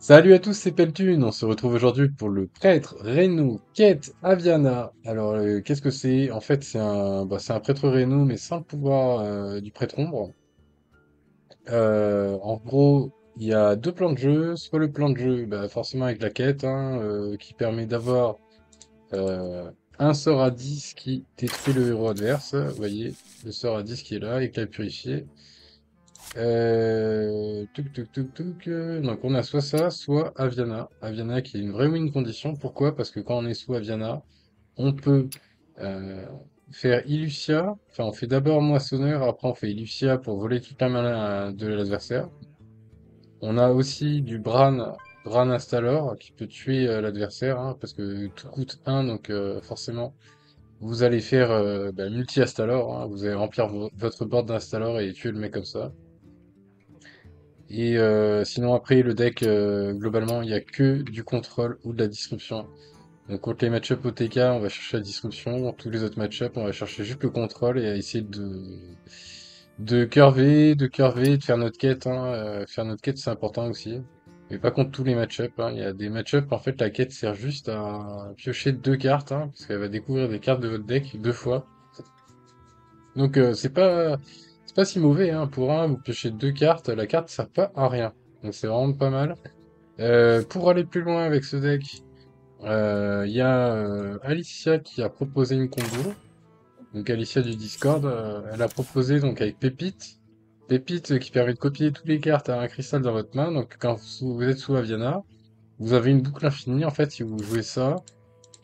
Salut à tous, c'est Peltune. On se retrouve aujourd'hui pour le prêtre Reno quête Aviana. Alors, qu'est-ce que c'est? En fait, c'est un prêtre Reno, mais sans le pouvoir du prêtre ombre. En gros, il y a deux plans de jeu. Soit le plan de jeu, bah, forcément avec la quête, hein, qui permet d'avoir euh, un sort à 10 qui détruit le héros adverse. Vous voyez, le sort à 10 qui est là, avec la purifié. Donc on a soit ça, soit Aviana. Aviana qui est une vraie win condition. Pourquoi? Parce que quand on est sous Aviana, on peut euh, faire Illucia. Enfin, on fait d'abord Moissonneur, après on fait Illucia pour voler toute la mana de l'adversaire. On a aussi du Bran Installor qui peut tuer l'adversaire, hein, parce que tout coûte un, donc forcément vous allez faire multi-Installor, hein. Vous allez remplir votre board d'Installor et tuer le mec comme ça. Et sinon après le deck globalement il n'y a que du contrôle ou de la disruption. Donc contre les match-up OTK on va chercher la disruption, dans tous les autres match-up on va chercher juste le contrôle et à essayer de curver, de faire notre quête, hein. Faire notre quête c'est important aussi. Mais pas contre tous les match-up, hein. Il y a des match-up en fait la quête sert juste à piocher deux cartes, hein, parce qu'elle va découvrir des cartes de votre deck deux fois. Donc c'est pas si mauvais, hein. Pour un, vous piochez deux cartes, la carte sert pas à rien. Donc c'est vraiment pas mal. Pour aller plus loin avec ce deck, il y a Alicia qui a proposé une combo. Donc Alicia du Discord, elle a proposé donc avec Pépite. Pépite qui permet de copier toutes les cartes à un cristal dans votre main. Donc quand vous êtes sous Aviana, vous avez une boucle infinie en fait si vous jouez ça.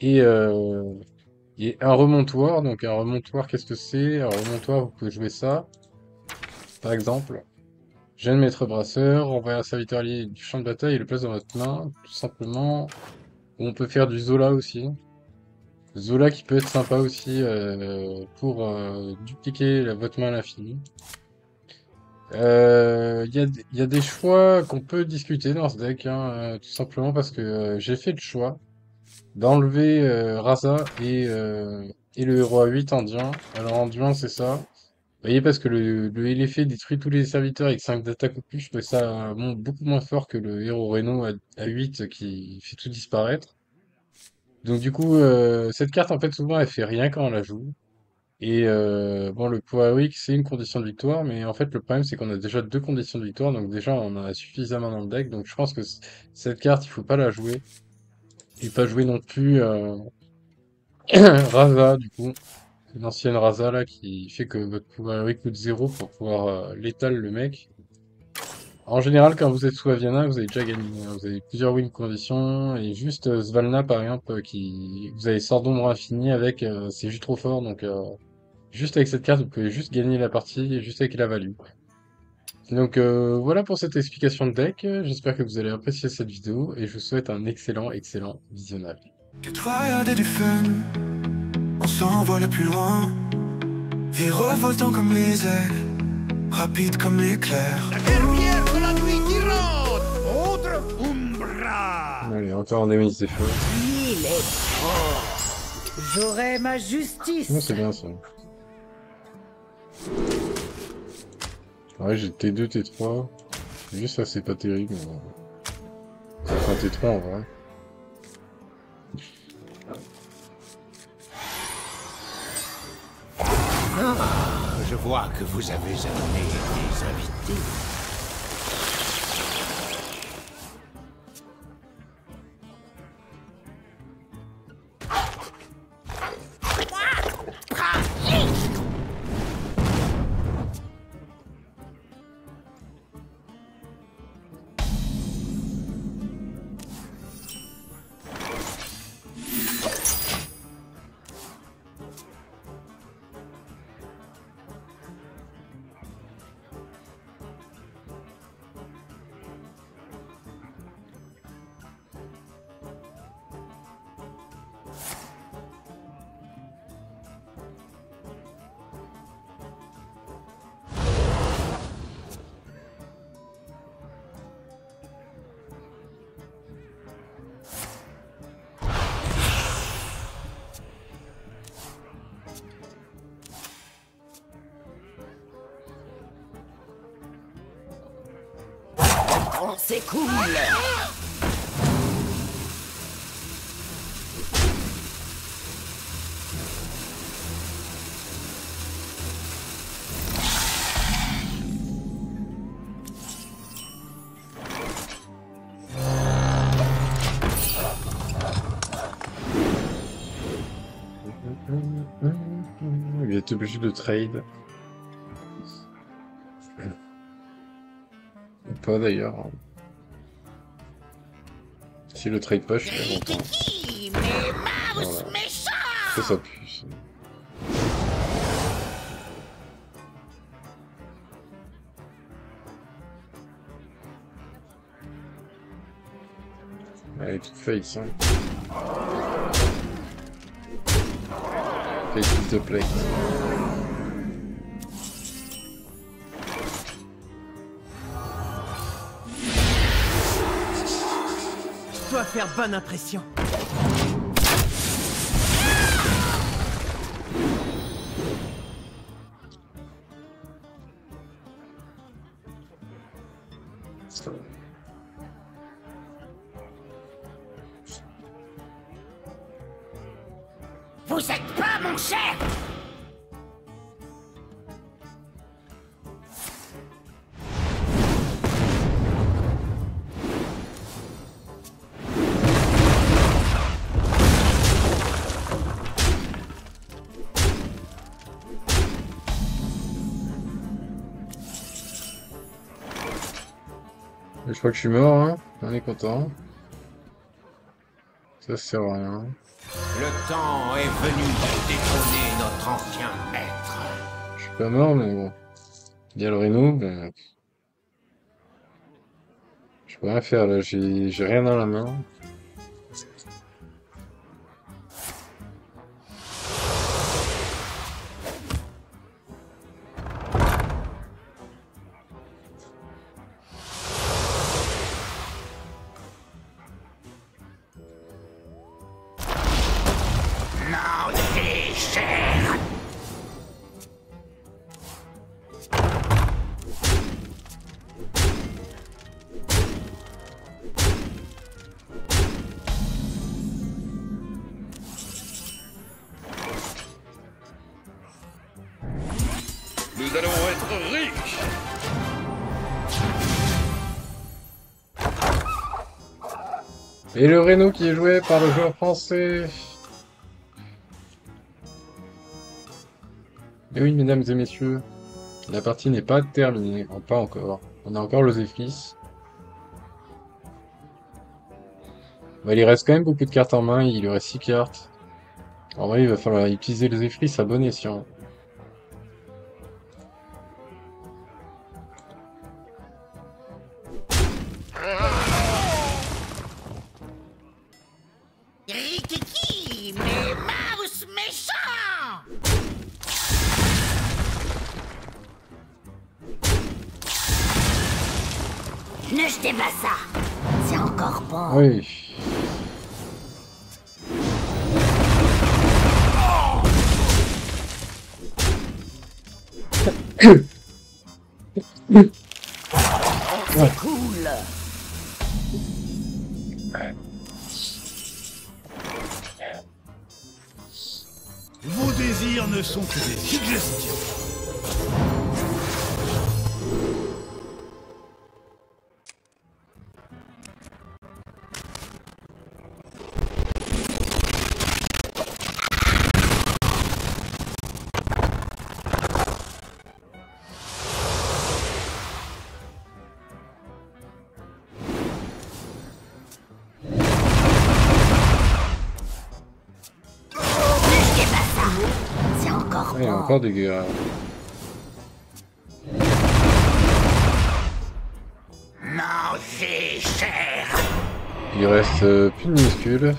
Et un remontoir. Donc un remontoir, qu'est-ce que c'est? Un remontoir, vous pouvez jouer ça, par exemple. Jeune maître brasseur, envoie un serviteur allié du champ de bataille et le place dans votre main, tout simplement. Ou on peut faire du Zola aussi. Zola qui peut être sympa aussi pour dupliquer votre main à l'infini. Il y a des choix qu'on peut discuter dans ce deck, hein, tout simplement parce que j'ai fait le choix d'enlever Raza et le héros à 8 indien. Alors indien c'est ça. Vous voyez, parce que le LFA détruit tous les serviteurs avec 5 d'attaque ou plus, je trouve ça beaucoup moins fort que le héros Reno à 8 qui fait tout disparaître. Donc du coup, cette carte, en fait, souvent, elle fait rien quand on la joue. Et bon, le power weak, c'est une condition de victoire, mais en fait, le problème, c'est qu'on a déjà deux conditions de victoire, donc déjà, on en a suffisamment dans le deck, donc je pense que cette carte, il faut pas la jouer. Et pas jouer non plus Raza, du coup. L'ancienne Raza, là, qui fait que votre power weak coûte 0 pour pouvoir létal le mec. En général, quand vous êtes sous Aviana, vous avez déjà gagné, hein. Vous avez plusieurs win conditions. Et juste Svalna, par exemple, vous avez Sort d'ombre infini avec, c'est juste trop fort. Donc, juste avec cette carte, vous pouvez juste gagner la partie, juste avec la value. Donc, voilà pour cette explication de deck. J'espère que vous allez apprécier cette vidéo. Et je vous souhaite un excellent, excellent visionnage. Que toi y a des fun, on s'envole le plus loin. Virevoltant comme les ailes, rapide comme l'éclair. Herbière de la nuit tirante, autre Umbra. Allez, encore un démoniste des feux. Il est fort. J'aurai ma Non, justice. c'est bien ça. Ouais, j'ai T2, T3. Juste ça, c'est pas terrible. Enfin, T3 en vrai. Je vois que vous avez amené des invités. Oh, c'est cool. vais être obligé de trade. Ou pas d'ailleurs. Si le trade pas, je suis très content. Voilà. Ça pue. Ça. Allez, toute face, hein. Face with the plate. Je dois faire bonne impression. Vous êtes pas mon chef! Je crois que je suis mort, hein. On est content. Ça sert à rien. Le temps est venu de détrôner notre ancien maître. Je suis pas mort, mais bon. Il y a le Reno, ben... Je peux rien faire là, j'ai rien dans la main. Non, c'est cher. Nous allons être riches. Et le Reno qui est joué par le joueur français. Et oui, mesdames et messieurs, la partie n'est pas terminée. Oh, pas encore. On a encore le Zephyrs. Bah, il reste quand même beaucoup de cartes en main. Il lui reste 6 cartes. En vrai, il va falloir utiliser le Zephyrs à bon escient. Rikiki, mais mouse méchant! Ne jetez pas ça! C'est encore bon. Oui. C'est cool! Vos désirs ne sont que des suggestions. C'est encore Il y a bon. encore des gars. Non, c'est cher. Il reste plus de minuscules.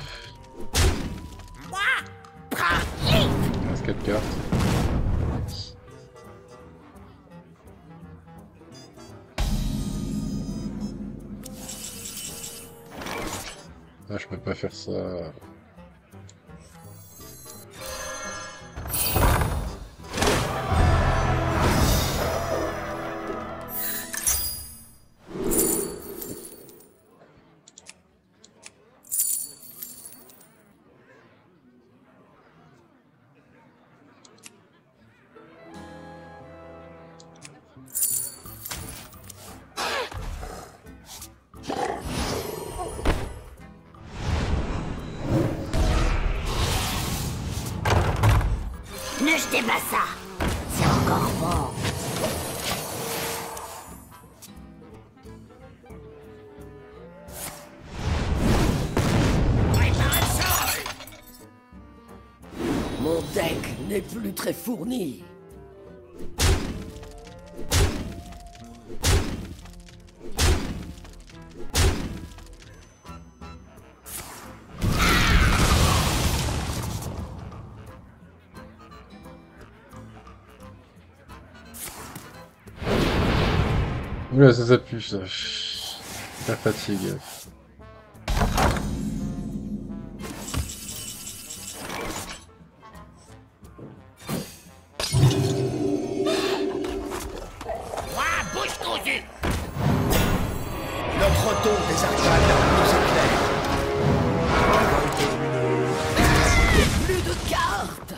Moi, pratique! Il reste 4 cartes. Ah, je peux pas faire ça. Achetez-moi ça. C'est encore bon. Mon deck n'est plus très fourni. Oula, ça pue ça. La fatigue. Notre retour des arcades nous éclaire. Plus de cartes.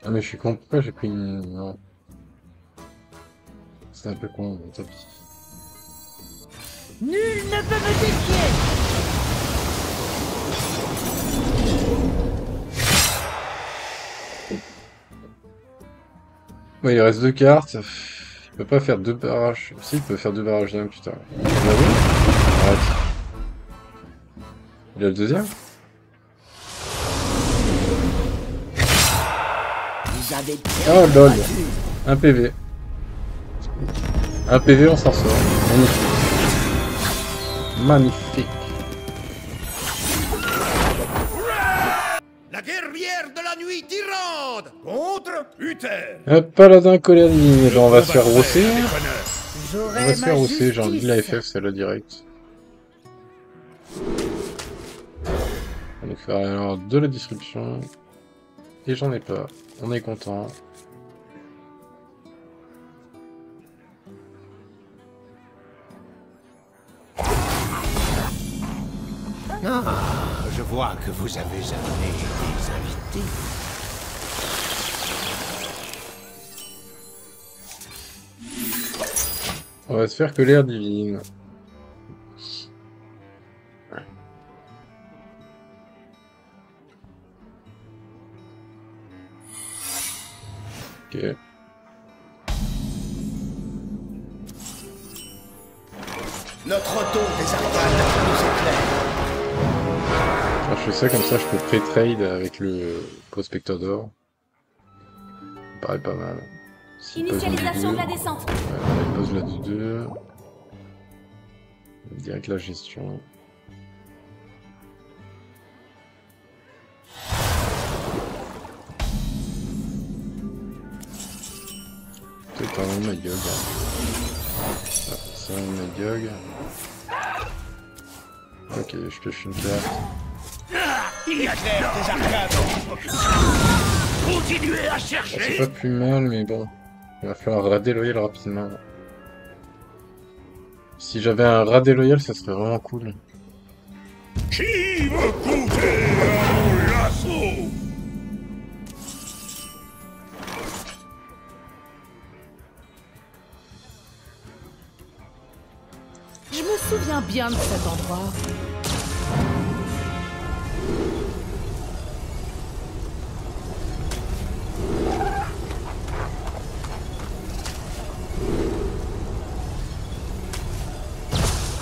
Ah mais je suis con, pourquoi j'ai pris une... Non. C'est un peu con, mais tant pis. Nul ne peut me défier. Ouais, il reste 2 cartes. Il peut pas faire 2 barrages. Si, il peut faire 2 barrages d'un, putain. Vous l'avez ? Arrête. Il a le deuxième ? Vous avez Oh lol. Un PV. Un PV, on s'en sort. Magnifique. Magnifique. La guerrière de la nuit Tyrande contre Uther. Un paladin colère divine. Genre, on va se faire rosser. On J'aurai va se faire ma rosser, j'ai envie de la justice. FF, c'est la direct. On va faire alors de la disruption. Et j'en ai pas. On est content. Ah, je vois que vous avez amené des invités. On va se faire colère divine. Ok. Notre retour des arcades nous éclaire. Alors, je fais ça comme ça, je peux pré-trade avec le prospecteur d'or. Ça me paraît pas mal. S'il pose Initialisation du de la 2. descente. Ouais, il pose là du 2. Direct la gestion. Peut-être un Magog. Ah, c'est un Magog. Ok, je pioche une carte. Il éclaire des arcades. Continuez à Bon, chercher. c'est pas plus mal, mais bon. Il va falloir rat déloyal rapidement. Si j'avais un rat déloyal, ça serait vraiment cool. Qui veut goûter à mon lasso? Je me souviens bien de cet endroit.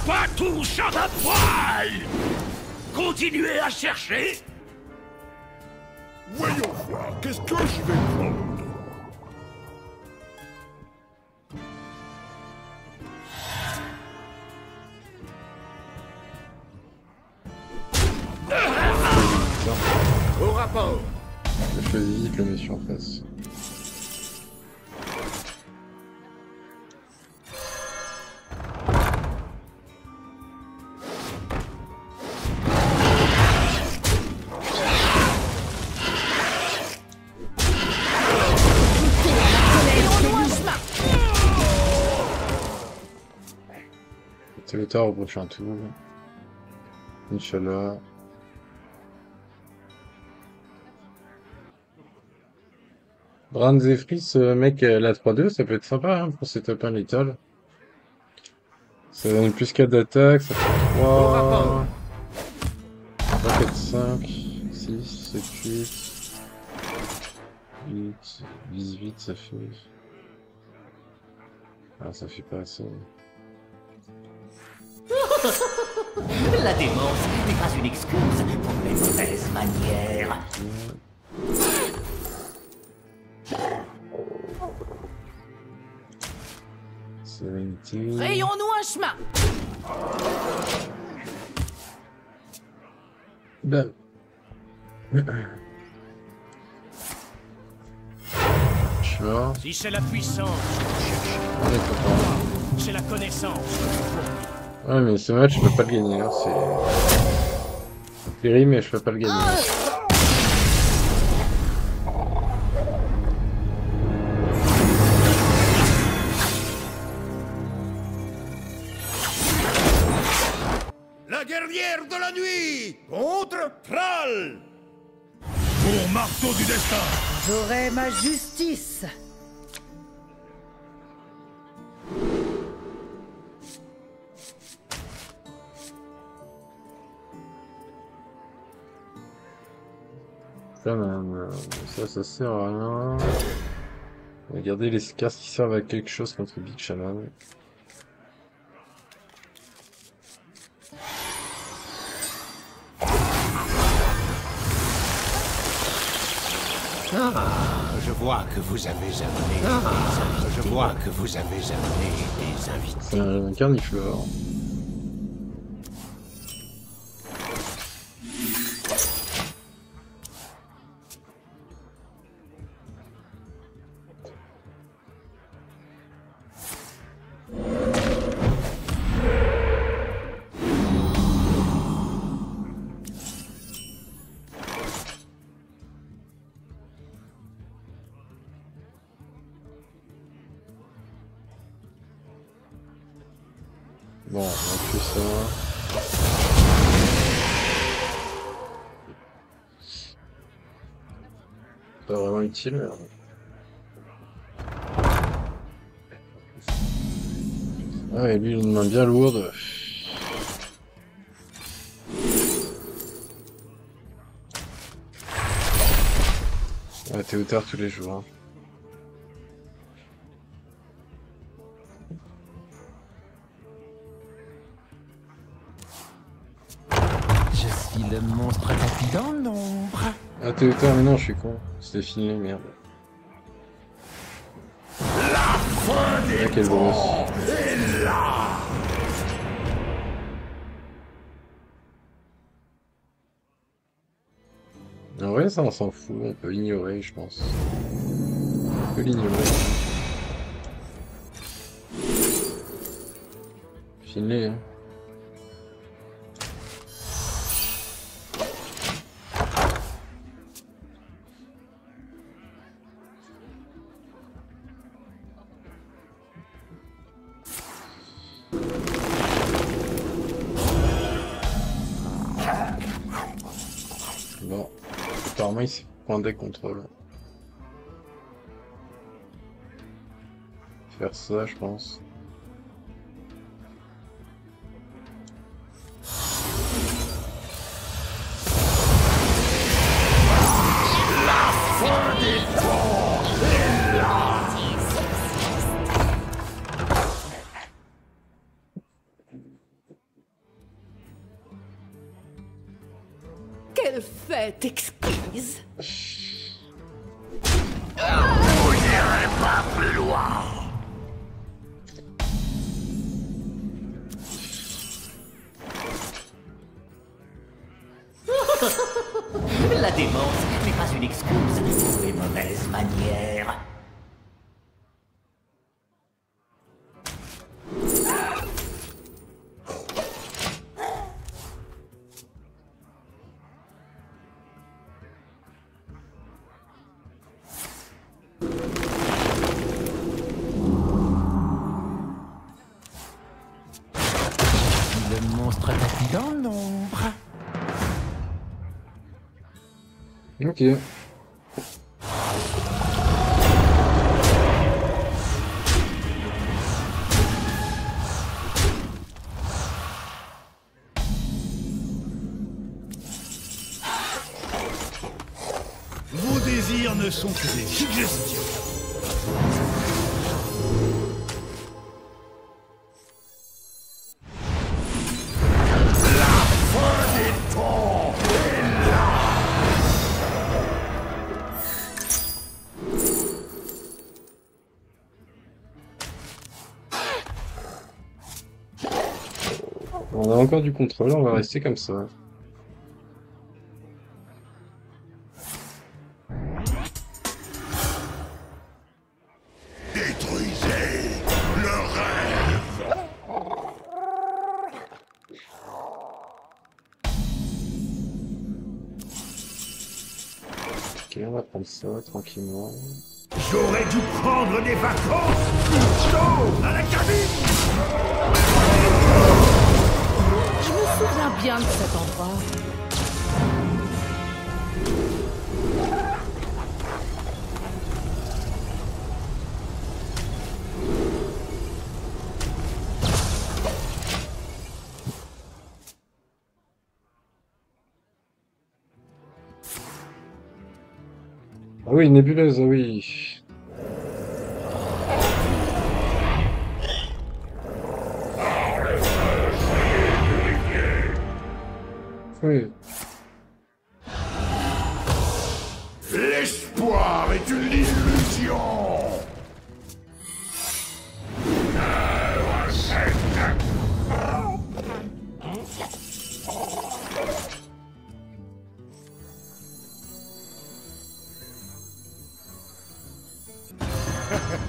Pas tous à la poêle. Continuez à chercher. Voyons voir, qu'est-ce que je vais prendre? Je choisis vite le monsieur en face. C'est le tard au prochain tour. Inch'Allah. Bran Zephyr, mec, la 3-2, ça peut être sympa hein, pour setup un létal. Ça donne plus 4 d'attaque, ça fait 3, 3, 4, 5, 6, 7, 8, 18, ça fait... Ah, ça fait pas assez. La démence n'est pas une excuse pour les mauvaises manières. Rayons-nous un chemin. Ben. Tu vois, Si c'est la puissance, on est content. c'est la connaissance. Ouais, mais ce match, je peux pas le gagner. Hein. C'est terrible, mais je peux pas le gagner. La guerrière de la nuit contre Thrall. Au marteau du destin. J'aurai ma justice. Quand même, ça sert à rien. Regardez les cartes qui servent à quelque chose contre Big Shaman. Je vois que vous avez amené. Je vois que vous avez amené des invités. C'est un carnivore. Bon, on a plus ça. Pas vraiment utile. Ah et lui il a une main bien lourde. Ouais, t'es au tard tous les jours. Hein. Je suis le monstre tapi dans l'ombre. Ah t'es au tard, mais non, je suis con. C'était fini, merde. Ah, quel boss. En vrai, ça, on s'en fout. On peut l'ignorer, je pense. On peut l'ignorer. Finis, hein. Bon, apparemment il s'est point de contrôle. Faire ça, je pense. Quelle fête exquise! La démence n'est pas une excuse mauvaises manières. Le monstre à tapis dans l'ombre. Ok. Vos désirs ne sont que des suggestions. On a encore du contrôle, on va rester comme ça. Détruisez le rêve. Ok, on va prendre ça tranquillement. J'aurais dû prendre des vacances plus tôt à la cabine. Je me souviens bien de cet endroit. Ah oui, nébuleuse, ah oui. Oui. L'espoir est une illusion.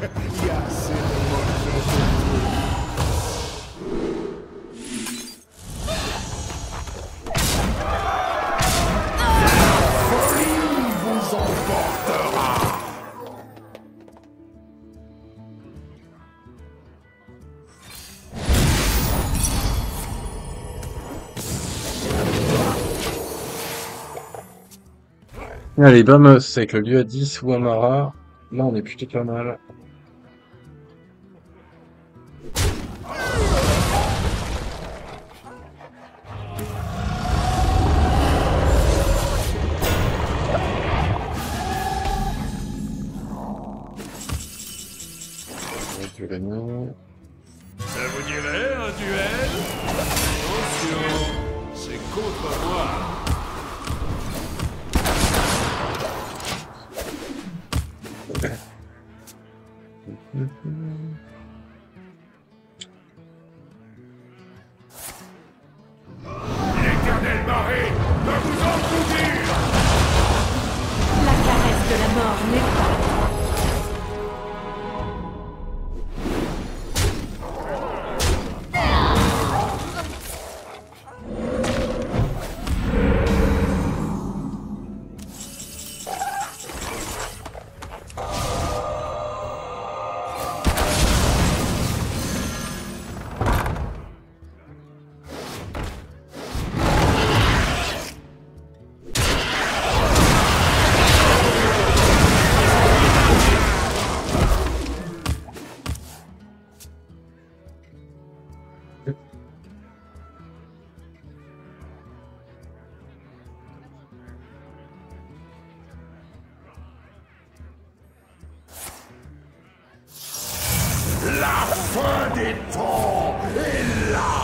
Il y a assez de bonnes choses. Vous emportera. Allez, Bamos avec le lieu à 10 ou Amara. Là, on est plutôt pas mal. Du Rémi. Ça vous dirait un duel? Attention, c'est contre moi. L'éternelle marée va vous engloutir. La caresse de la mort n'est pas. La fin des temps est là.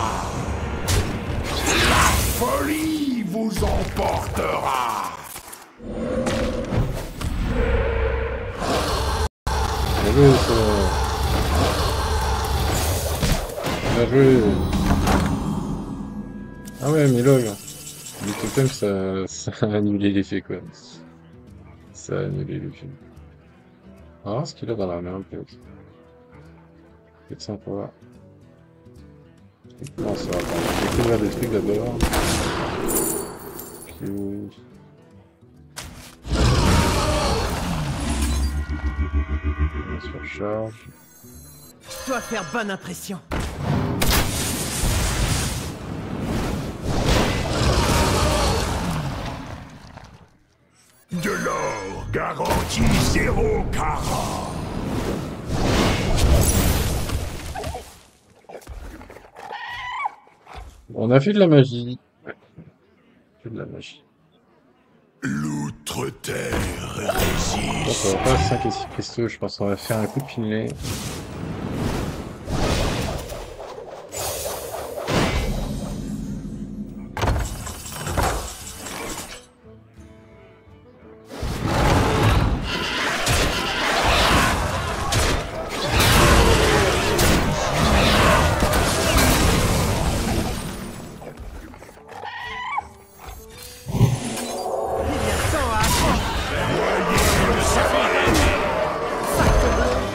La folie vous emportera. Bien joué, ça. Bien joué. Ah ouais, mais lol. Le totem, ça a annulé l'effet, quoi. Ça a annulé le film. On va voir ce qu'il a dans la main, peut-être. C'est sympa. Non, ça va pas. Je vais découvrir des trucs d'abord. On surcharge. Doit faire bonne impression. De l'or garantit 0 carat. On a fait de la magie. Ouais. Fait de la magie. L'outre-terre Bon, résiste. ça va pas 5 et 6 cristaux, je pense qu'on va faire un coup de pinet.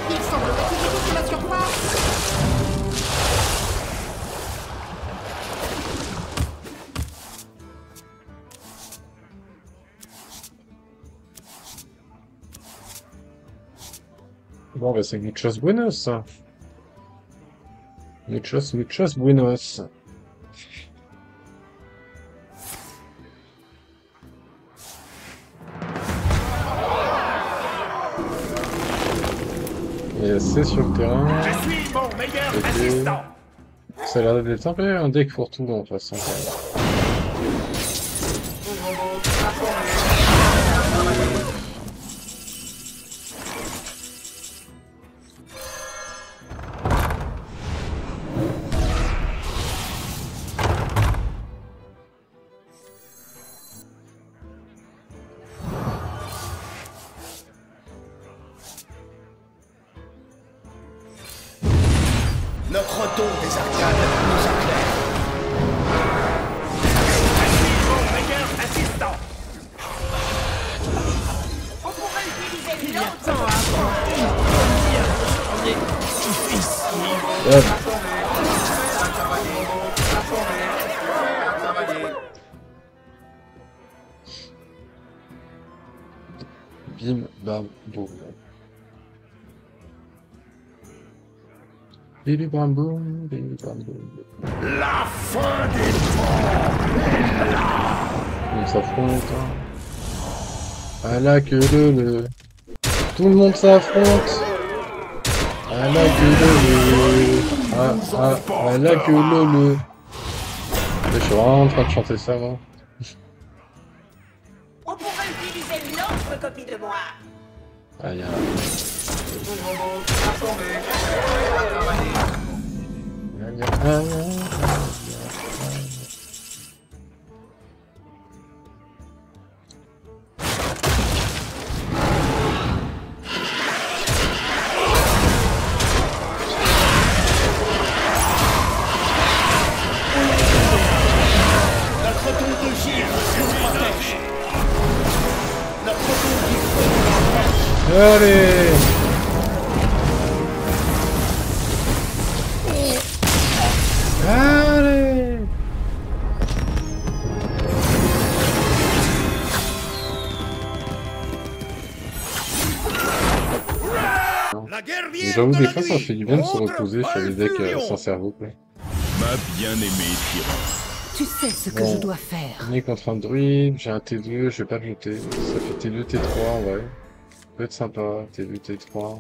Il semblerait qu'il y ait quelque la surface. Bon, bah c'est muchos buenos, ça. Muchos buenos. Et c'est sur le terrain. Je suis mon meilleur Ok. assistant. Ça a l'air d'être un peu un deck pour tout en façon. Notre don des arcades nous éclaire. Je suis mon meilleur assistant. On pourrait utiliser l'autre. Hop. Bim, bam, boum. Bim, bam, boum, bim, bam, boum. La fin des temps. On s'affronte. Hein. À la queue le. Tout le monde s'affronte. À la queue le. À la queue le. Je suis vraiment en train de chanter ça, moi. On pourrait utiliser l'autre copie de moi. Aïe, aïe. Aïe, aïe, aïe. Notre don de gire nous protège. Notre don du feu nous protège. Allez! Allez! La guerrière J'avoue, de des la fois, ça nuit. fait du bien de se Contre reposer sur les decks Valfurion. sans cerveau, quoi. Ma bien-aimée tyran. Tu sais ce que Bon. je dois faire. On est contre un druide, j'ai un T2, je vais pas le jeter. Ça fait T2, T3, ouais. Ça peut être sympa, T2, T3.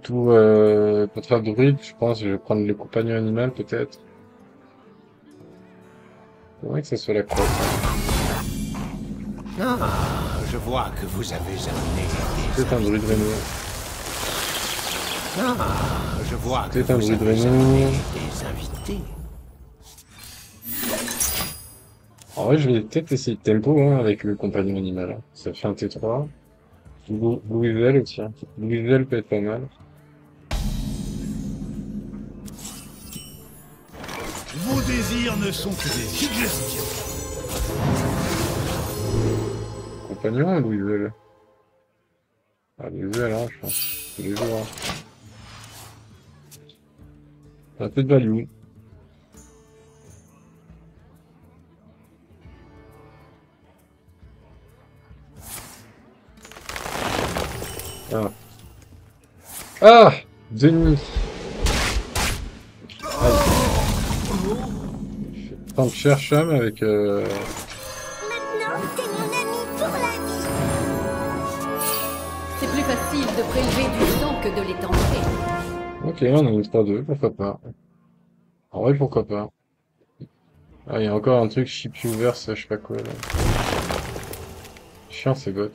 Tout, contre un druide, je pense que je vais prendre le compagnon animal, peut-être. Faudrait que ça soit la croix. Ah, je vois que vous avez amené Peut-être un druide Reno. Je vois que Peut-être un vous druide avez Reno. amené des invités. En vrai, je vais peut-être essayer de tempo, hein, avec le compagnon animal. Ça fait un T3. Louisville aussi, hein. Louisville peut être pas mal. Vos désirs ne sont que des suggestions. compagnon ou Louisville? Ah, Louisville, hein, je pense. Tous les jours. Hein. Un peu de value. Ah. Ah! Denis! Tant que cherche homme avec Maintenant, t'es mon ami pour la vie. C'est plus facile de prélever du sang que de l'étancher. Ok, on a eu 3-2, pourquoi pas. En vrai, pourquoi pas. Ah, il y a encore un truc chip ouvert, ça, je sais pas quoi, là. Chiant, ces bots.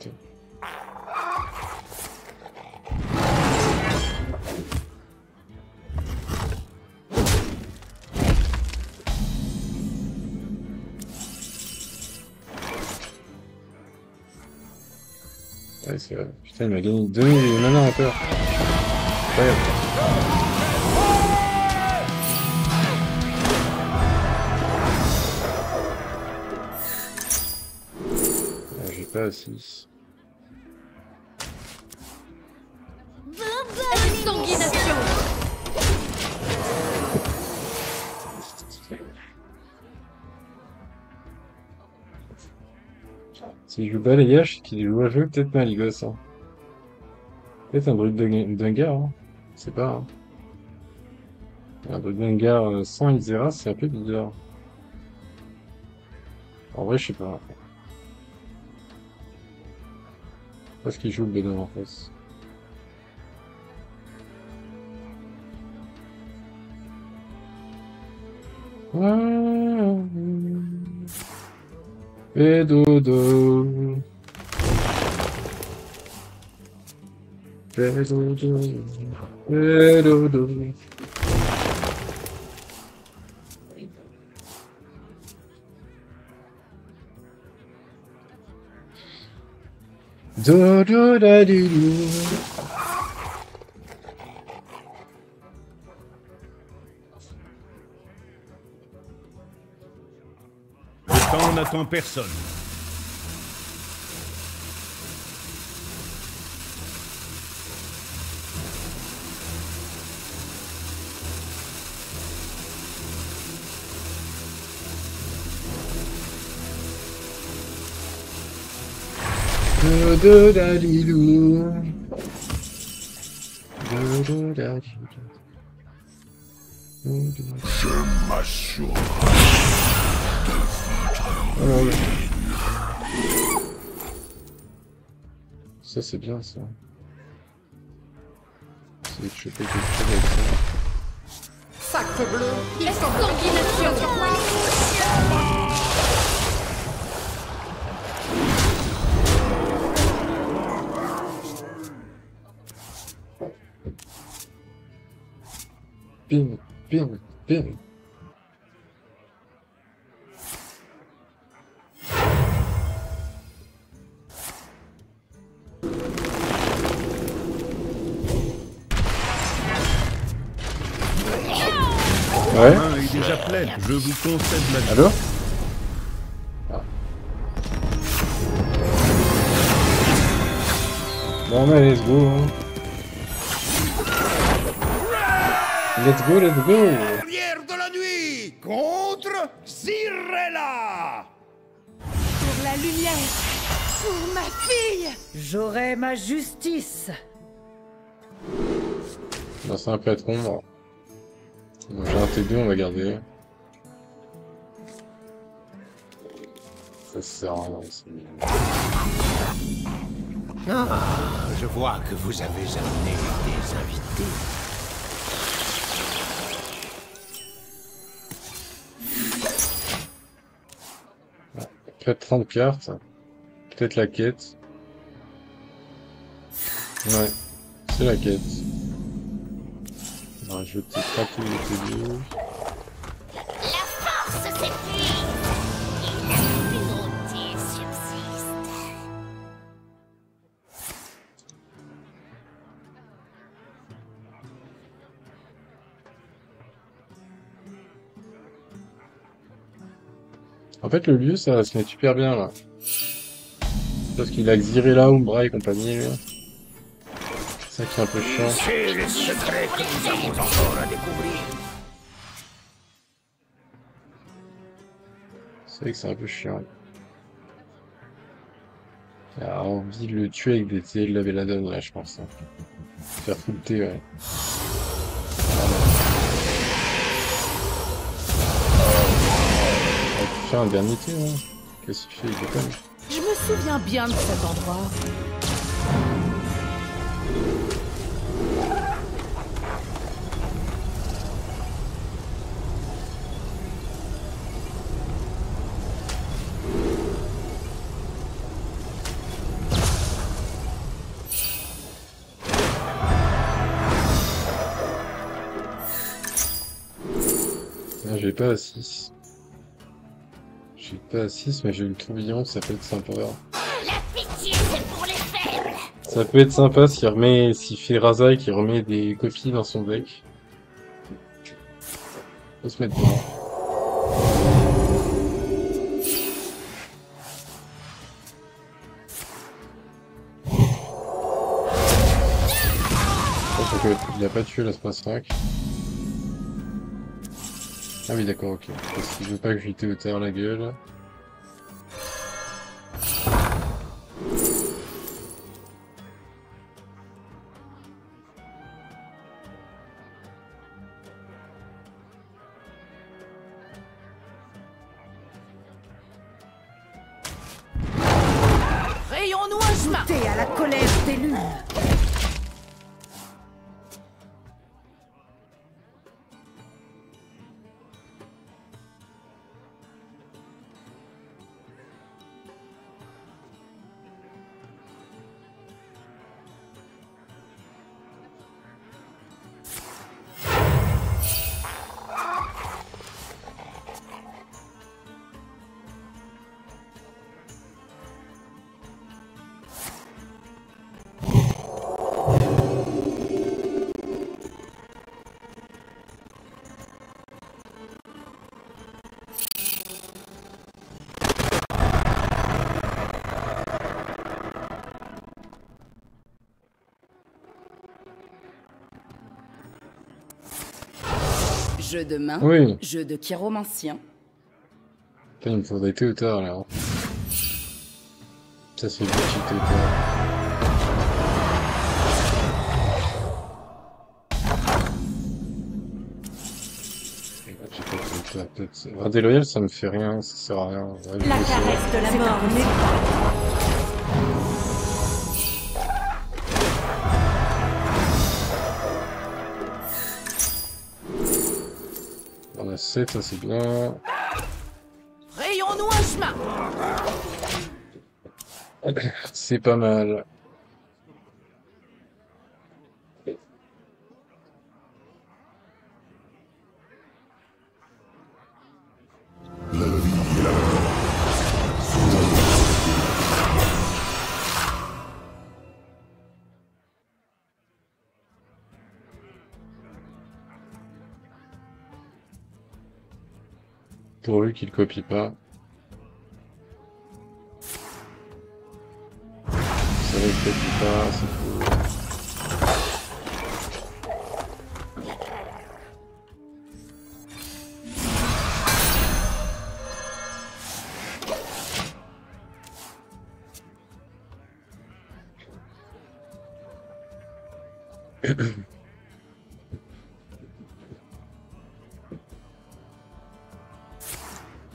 Ouais, c'est vrai. Putain, il m'a gagné 2000 mana encore. Incroyable. Ah, j'ai pas à 6. Sanguination. S'il joue balayage, c'est qu'il joue à jeu peut-être mal, les gosses. Hein. Peut-être un bruit d'un gars, hein. Je sais pas. Hein. Un bruit d'un gars sans Isera, c'est un peu bizarre. En vrai, je sais pas. Parce qu'il joue le bénin en face. Et dodo. Et dodo. Et dodo. Dodo da di do. Le temps n'attend personne. Dodo da di do. Dodo da di do. Je m'assure. Ah ouais. Ça c'est bien ça. C'est de choper quelque chose avec ça. Sacre bleu, il semble que Sanguination. sur moi. Bing, bing, bing. Ouais. La main est déjà pleine. Je vous concède la vie. Allô? Ah. Bon, mais let's go. Hein. Let's go, let's go. Guerrière de la nuit contre Zirella. Pour la lumière. Pour ma fille. J'aurai ma justice. Non, c'est un patron. Bon. Bon, j'ai un TB, on va garder. Ça sert à rien. Je vois que vous avez amené des invités. Peut-être 30 cartes. Peut-être la quête. Ouais, c'est la quête. On va rajouter pas tous les TB. La force s'épuise et la pureté subsiste. En fait, le lieu, ça se met super bien là. Parce qu'il a exilé là, Umbra et compagnie, lui. C'est ça qui est un peu chiant. C'est les secrets que nous avons encore à découvrir. C'est vrai que c'est un peu chiant. Il a envie de le tuer avec des TD de la Belladone, là, je pense. Hein. Faire fouter, ouais. Tu fais un dernier tir, hein. Qu'est-ce que tu fais? Il déconne. Je me souviens bien de cet endroit. Ah, j'ai pas à 6. J'ai pas à 6, mais j'ai eu le tourbillon, ça peut être sympa. Ça peut être sympa s'il fait Raza et qu'il remet des copies dans son deck. Faut se mettre dedans. Il a pas tué la Spa 5. Ah oui d'accord, ok. Parce qu'il veut pas que je lui terre la gueule. Rayons-nous un chemin. T'es à la colère des lunes. Jeu de main, Oui. jeu de chiromancien. Putain, il me faudrait Théotard là. Hein. Ça c'est le petit Théotard. J'ai pas Théotard, peut-être. Un déloyal ça me fait rien, ça sert à rien. Ouais, La caresse de la mort n'est pas. On a 7, ça c'est bien. Rayons-nous un chemin. C'est pas mal. Pourvu qu'il copie pas. Ça ne copie pas, c'est cool.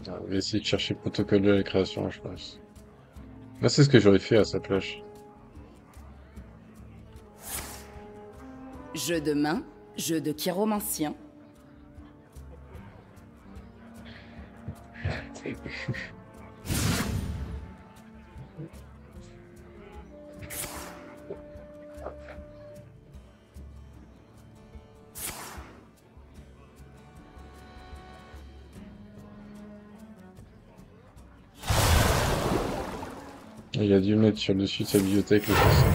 On va essayer de chercher le protocole de la création, je pense. Là, c'est ce que j'aurais fait à sa place. Jeu de main, jeu de chiromancien. Il a dû le mettre sur le dessus de sa bibliothèque, le passage.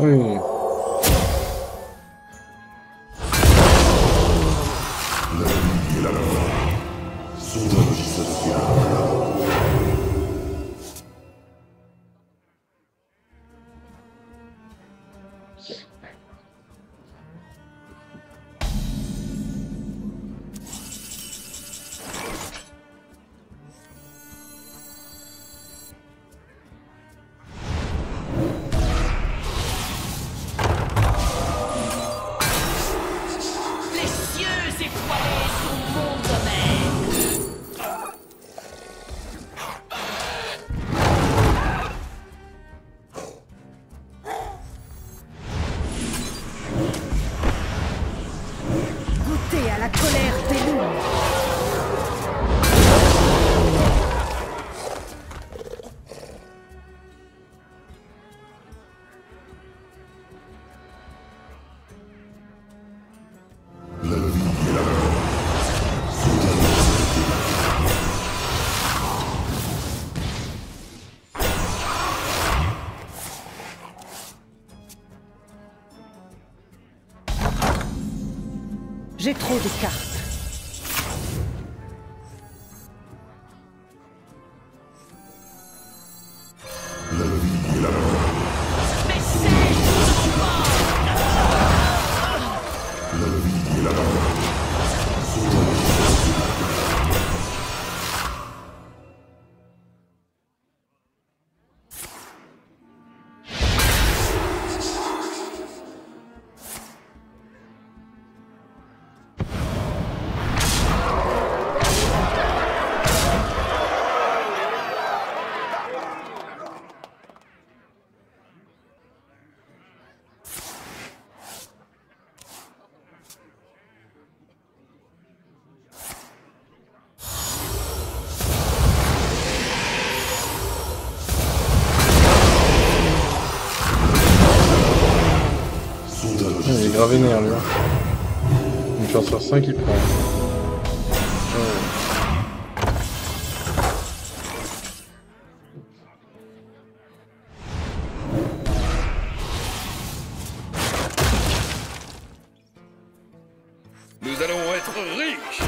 Oui. Les cieux étoilés sont mon domaine. Goûtez à la colère des loups. J'ai trop de cartes. Mais c'est Il est grave vénère, lui. Une chance sur 5, il prend. Nous allons être riches.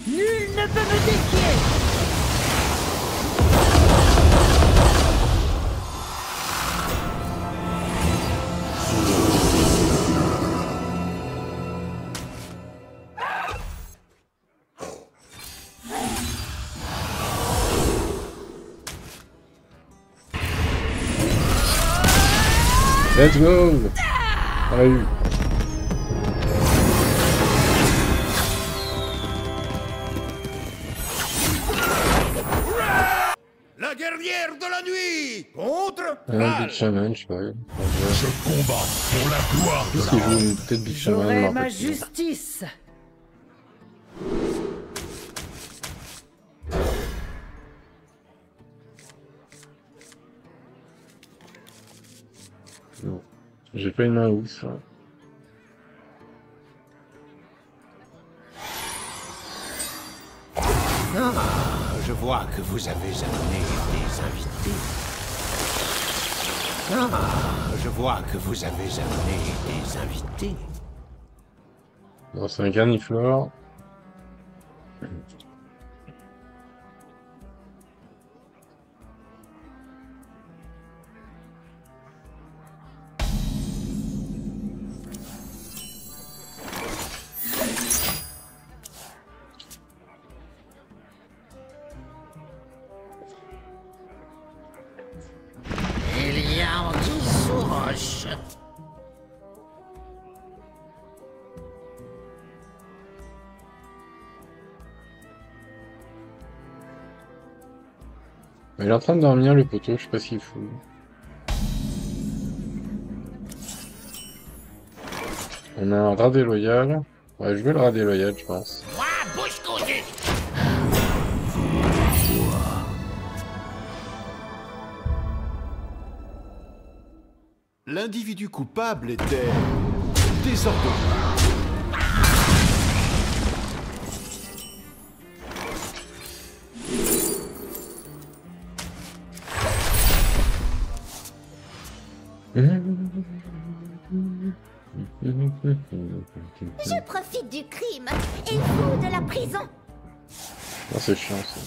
nul ne peut me défier. Let's go! On l'a eu. La guerrière de la nuit contre Un Big Shaman, je sais pas. Je combat pour la gloire de Qu'est-ce qu'il joue? Peut-être Big Shaman. je J'aurai m'en ma rappelle plus. justice. Non. J'ai pas une main ouf. Hein. Ah, je vois que vous avez amené des invités. Ah, je vois que vous avez amené des invités. Non, c'est un carniflore. Il y a anguille sous roche. Il est en train de dormir le poteau, je sais pas ce qu'il fout. On a un rat déloyal. Ouais, je veux le rat déloyal, je pense. Moi, bouche cousue. L'individu coupable était désordonné. Je profite du crime et vous de la prison. Oh, c'est chiant ça.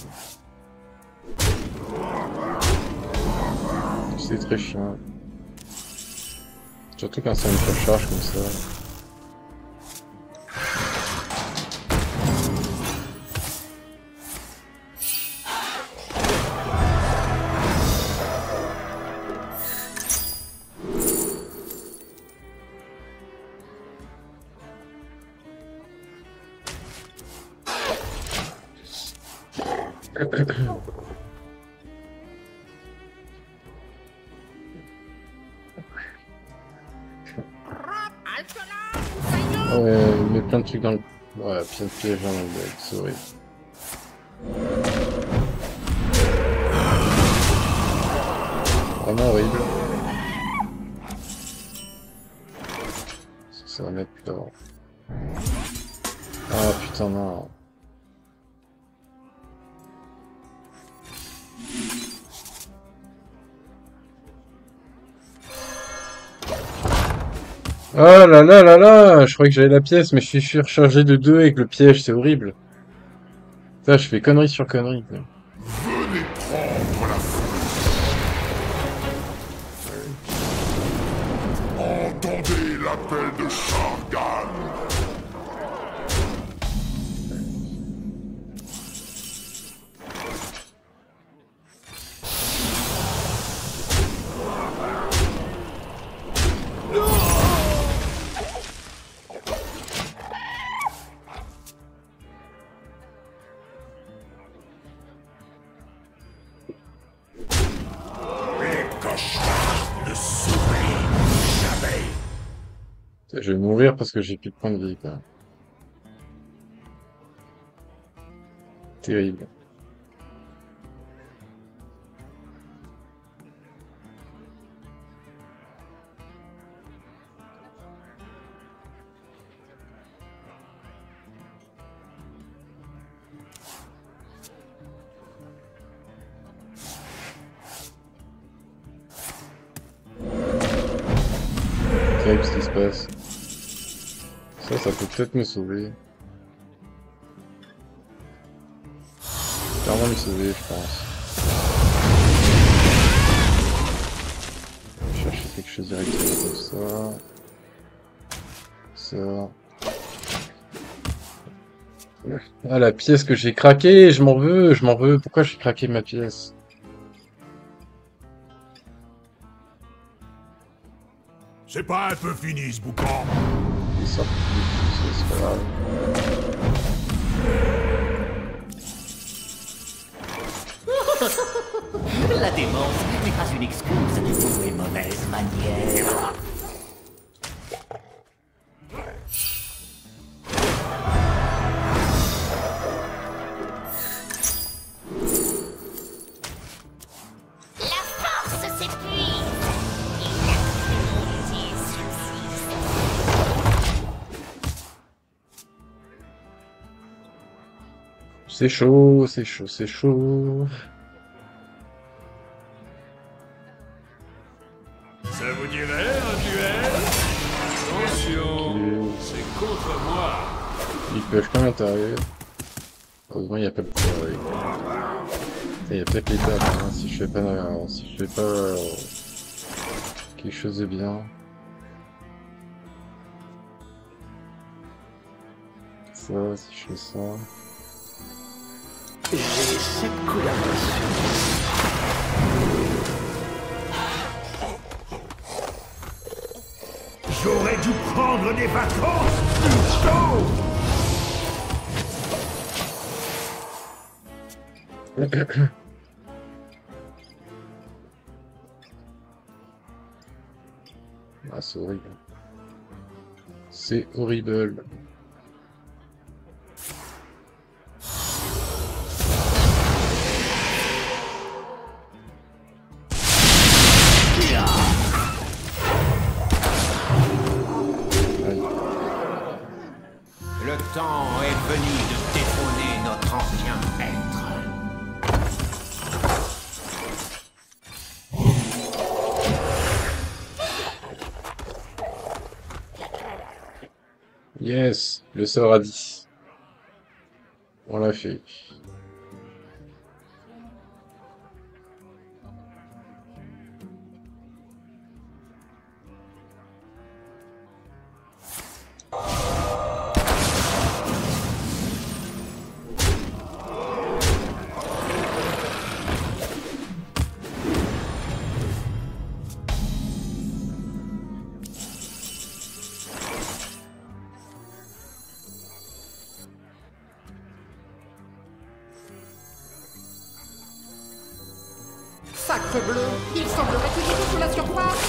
C'est très chiant. Surtout quand c'est une recharge comme ça. Ouais, il met plein de trucs dans le... Ouais, plein de pièges dans le deck, c'est horrible. Vraiment horrible. Ça va mettre plus d'avant. Ah putain non. Oh là là là là, je croyais que j'avais la pièce, mais je suis surchargé de 2 avec le piège, c'est horrible. Ça, je fais connerie sur connerie. Quoi. Venez prendre la foule. Entendez l'appel de Shargan. Je vais mourir parce que j'ai plus de points de vie, quoi. Terrible. Terrible ce qui se passe. Ça peut peut-être me sauver. Clairement me sauver, je pense. Je vais chercher quelque chose directement comme ça. Ah, la pièce que j'ai craquée, je m'en veux. Pourquoi j'ai craqué ma pièce? C'est pas un peu fini ce boucan? C'est pas grave. La démence n'est pas une excuse pour les mauvaises manières. La force s'épuise. Il a pris C'est chaud, c'est chaud, c'est chaud. Ça vous dirait un duel? Attention, c'est contre moi. Il pêche quand l'intérieur. Heureusement, il n'y a pas de poids. Il y a peut-être l'étape, hein, si je fais pas, quelque chose de bien. Ça, si je fais ça. J'ai 7 couleurs dessus. J'aurais dû prendre des vacances plus tôt. Ah, c'est horrible. C'est horrible. Le temps est venu de détrôner notre ancien maître. Yes, le sort à 10. On l'a fait. Sacre bleu, il semblerait que j'étais sous la surface.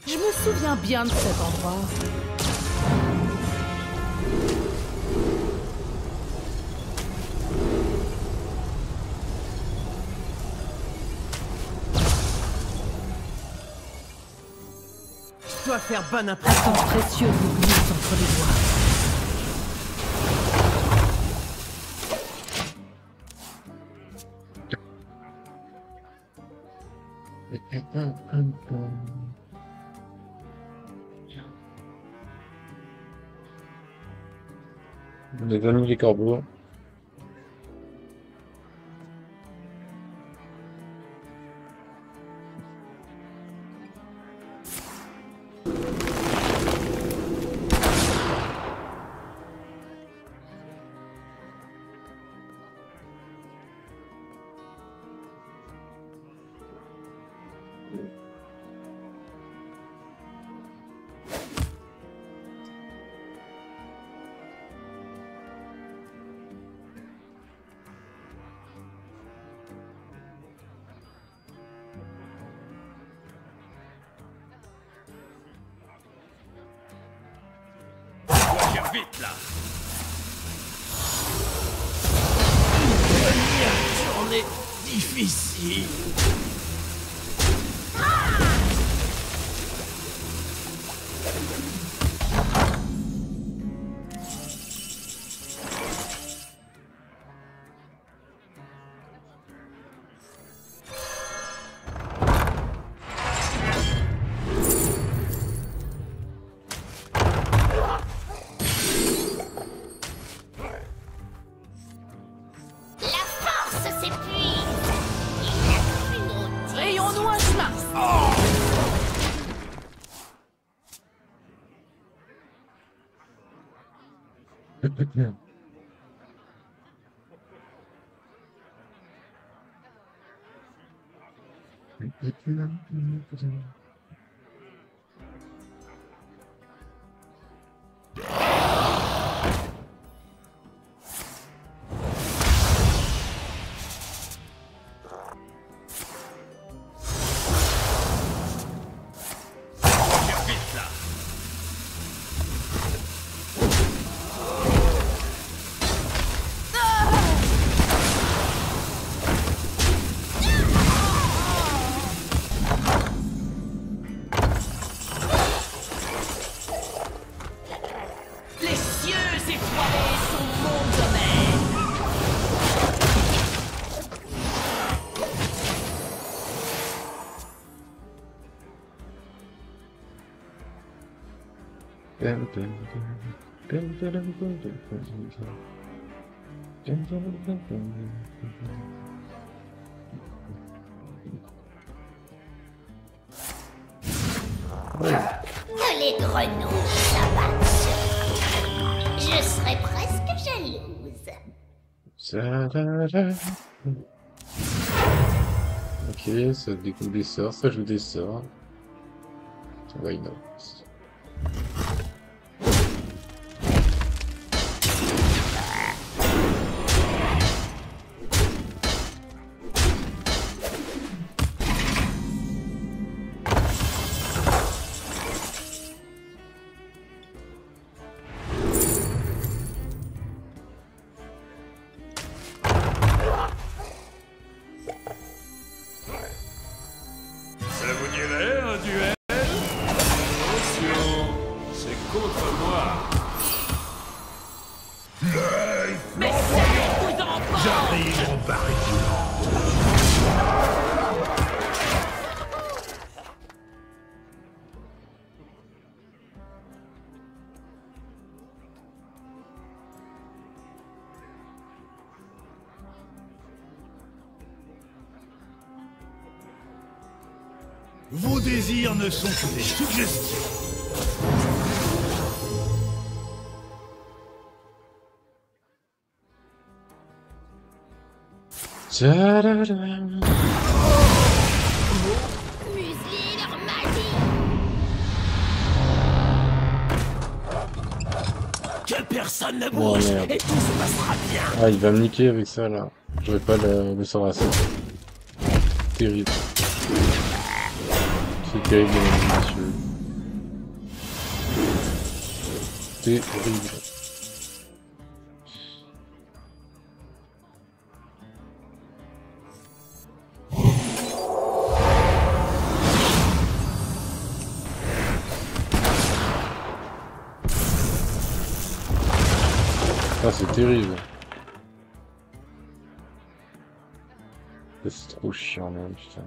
Je me souviens bien de cet endroit. Je dois faire bonne impression. Un temps précieux vous glisse entre les doigts. Les amis des corbeaux. Vite là! Une journée difficile. Rayons-nous un chemin. Que les grenouilles s'abattent sur moi. Je serais presque jalouse. Ok, ça découle des sorts, ça joue des sorts. Why not? Ça vous dirait un duel? Attention, c'est contre moi. Mais servez-vous en pas! J'arrive en barrière. Vos désirs ne sont que des suggestions. Museler leur magie. Que personne ne Oh, bouge merde. et tout se passera bien. Ah, il va me niquer avec ça là. Je vais pas le sort à ça. Terrible. C'est terrible, monsieur. Terrible. Ah, c'est terrible. C'est trop chiant, même, putain.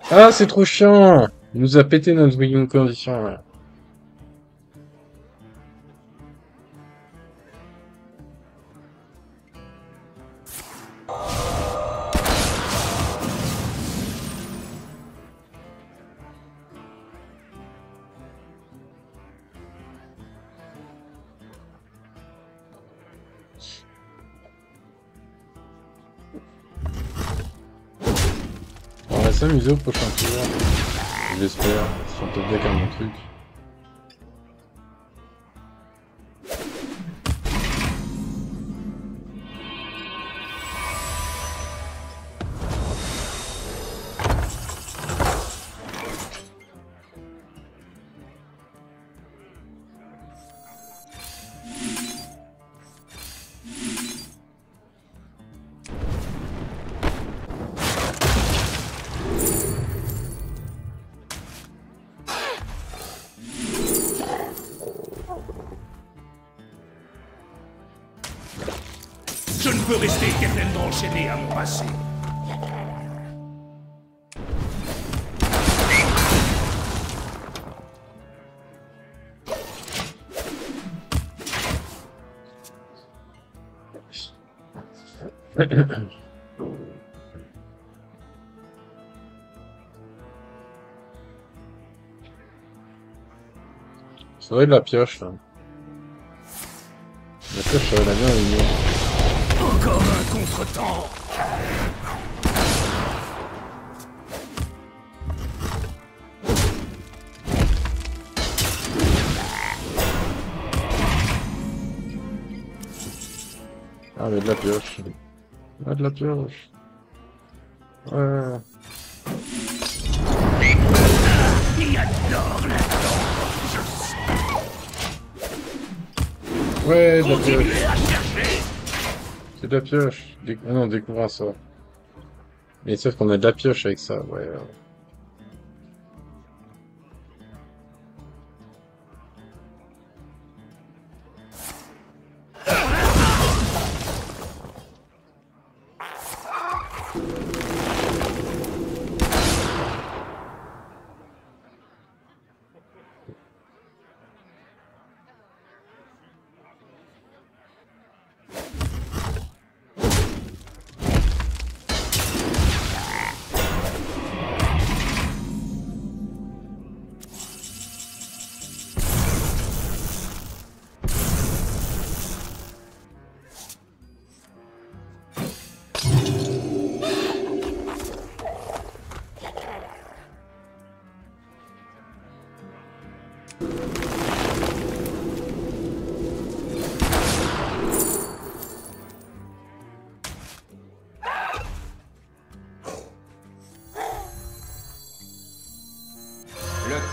Ah, c'est trop chiant! Il nous a pété notre win condition, là. On va s'amuser au prochain tour. J'espère. Si on peut deck un bon truc. Je ne peux rester éternellement enchaîné à mon passé. Ça aurait de la pioche, là. La pioche, ça aurait bien aligné. Encore un contretemps. Ah, mais de la pioche. Ah, de la pioche. Ouais. Il adore la Ouais, de la pioche. continuez à chercher. C'est de la pioche. Ah non, découvre ça. Mais sauf qu'on a de la pioche avec ça, ouais.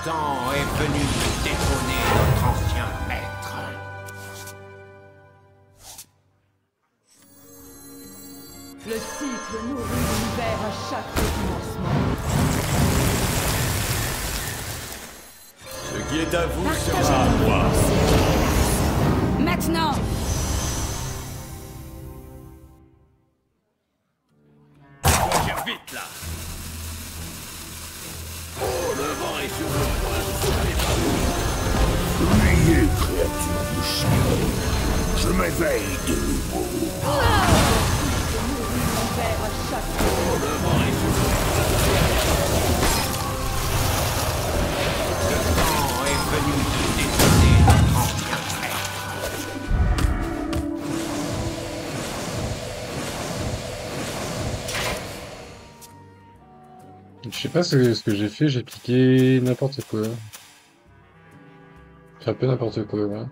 temps est venu de détrôner notre ancien maître. Le cycle nourrit l'univers à chaque recommencement. Ce qui est à vous sera à moi. Maintenant! Viens vite là. Oh, le vent est sur le point de souffler partout. Priez, créature du ciel. Je m'éveille de nouveau. Le vent est sur le point de Le temps est venu de détrôner notre ancien maître. Je sais pas ce que j'ai fait, j'ai piqué n'importe quoi. J'ai un peu n'importe quoi, ouais.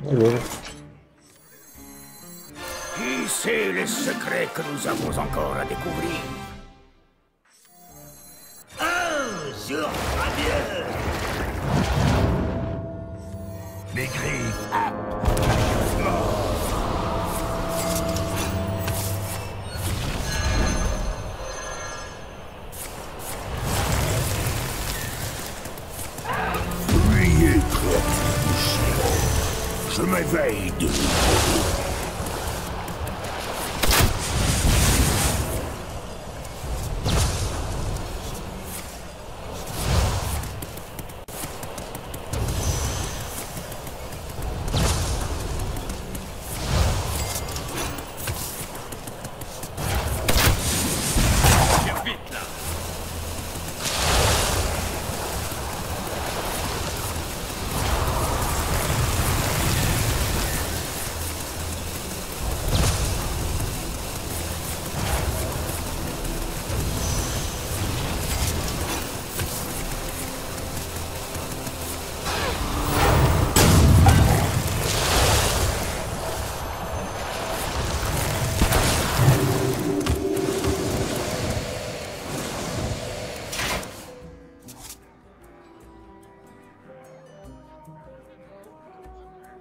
Ouais. Qui sait les secrets que nous avons encore à découvrir? Un jour radieux! Les griffes Priez, créature du ciel. Je m'éveille de nouveau. Viens vite là.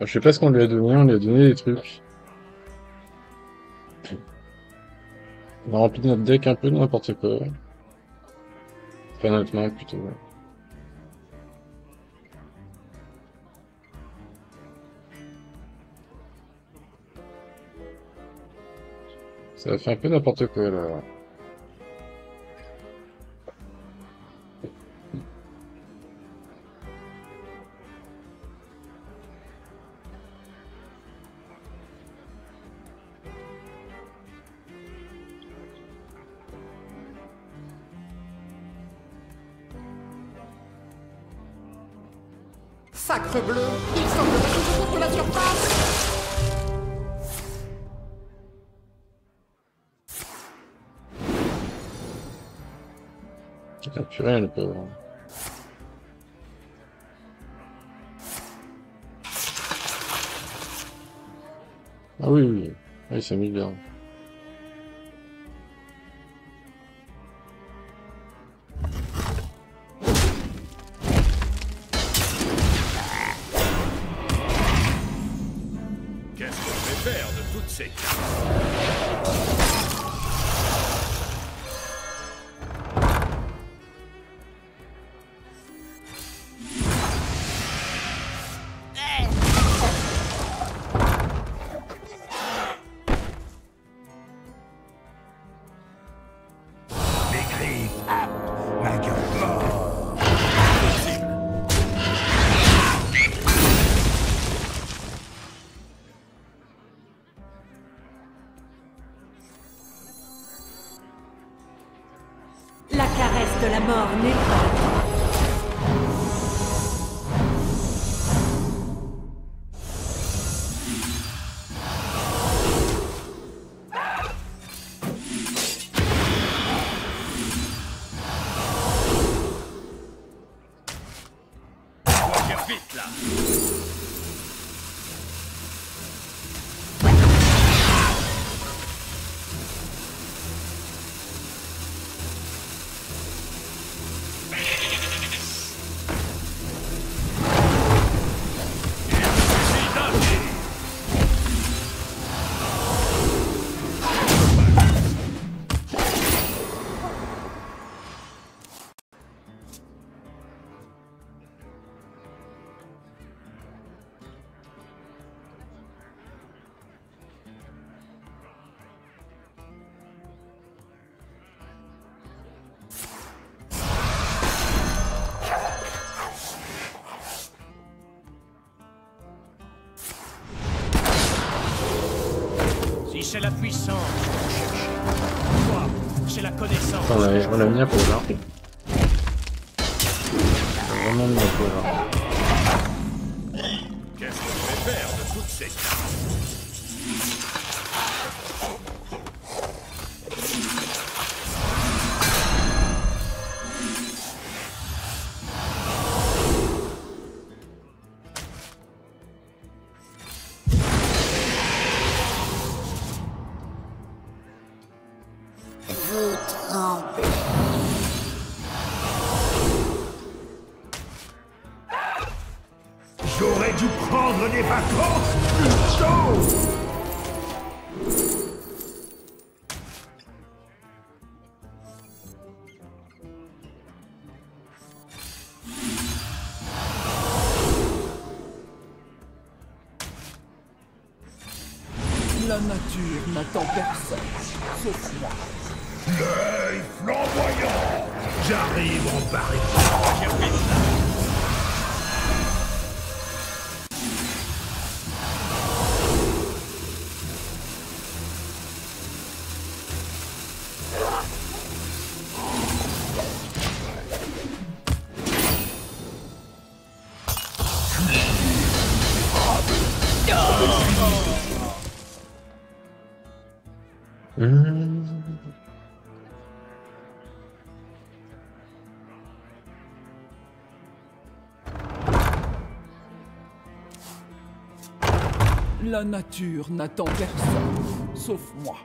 Je sais pas ce qu'on lui a donné des trucs. On a rempli notre deck un peu de n'importe quoi. Enfin, notre main plutôt. Ça a fait un peu n'importe quoi là. Sacre bleu, il semblerait que je trouve la surface. Il a plus rien le pauvre. Ah oui, oui. Ah, il s'est mis bien. Qu'est-ce que je vais faire de toutes ces cartes? mort n'est pas... Vite là. Si c'est la puissance que vous cherchez, moi, c'est la connaissance. On l'a mis à pause, hein. On l'a vraiment mis à pause, hein. Qu'est-ce que je vais faire de toutes ces cartes? Vous tremblez. J'aurais dû prendre des vacances plus tôt. La nature n'attend personne, sauf moi. L'œil flamboyant. J'arrive en barré. La nature n'attend personne, sauf moi.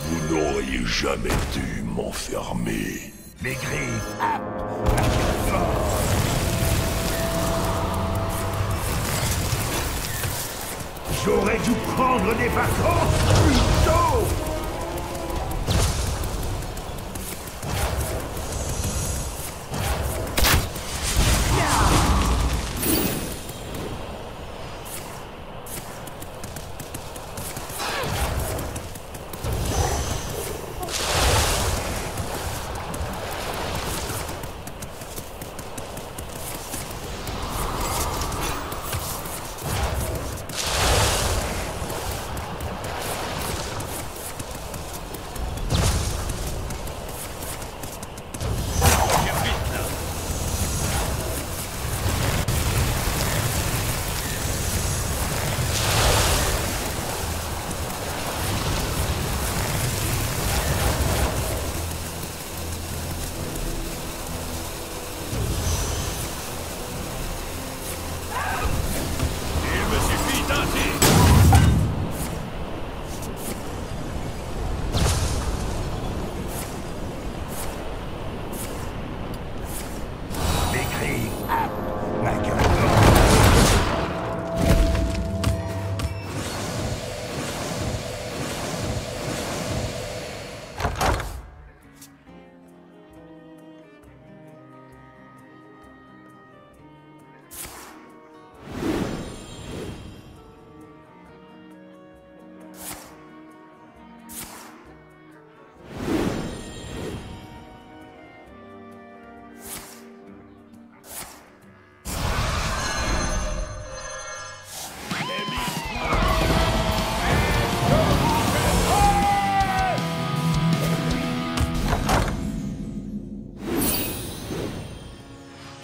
Vous n'auriez jamais dû m'enfermer. Les griffes. J'aurais dû prendre des vacances plus tôt.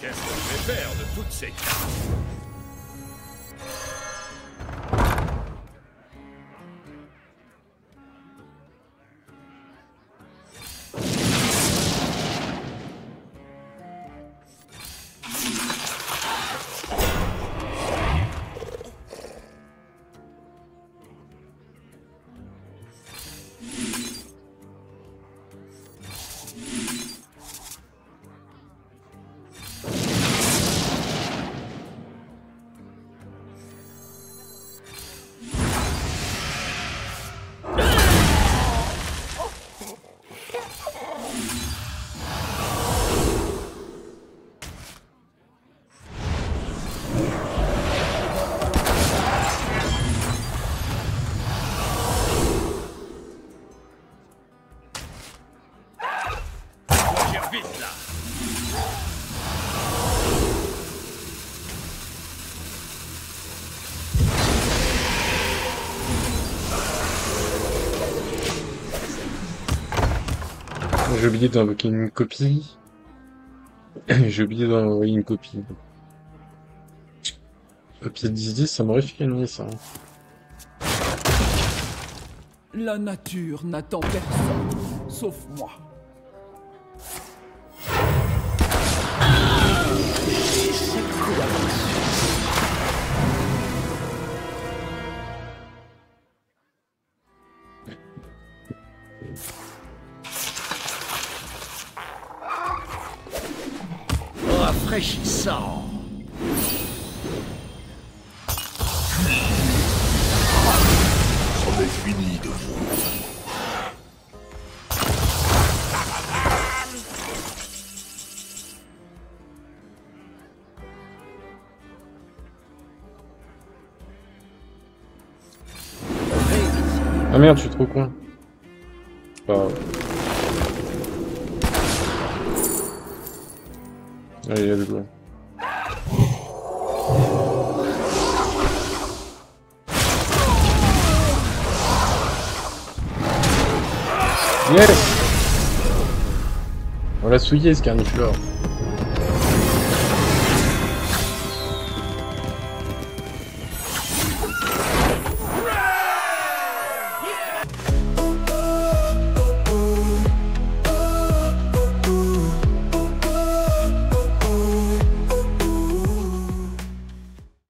Qu'est-ce que je vais faire de toutes ces cartes? J'ai oublié d'invoquer une copie. J'ai oublié d'envoyer une copie. Copie 10-10, ça m'aurait fait gagner ça. La nature n'attend personne, sauf moi. Rafraîchissant. J'en ai fini de vous. Ah merde, je suis trop con. Pas grave. Allez, let's go. Yes! On l'a souillé ce carniflore.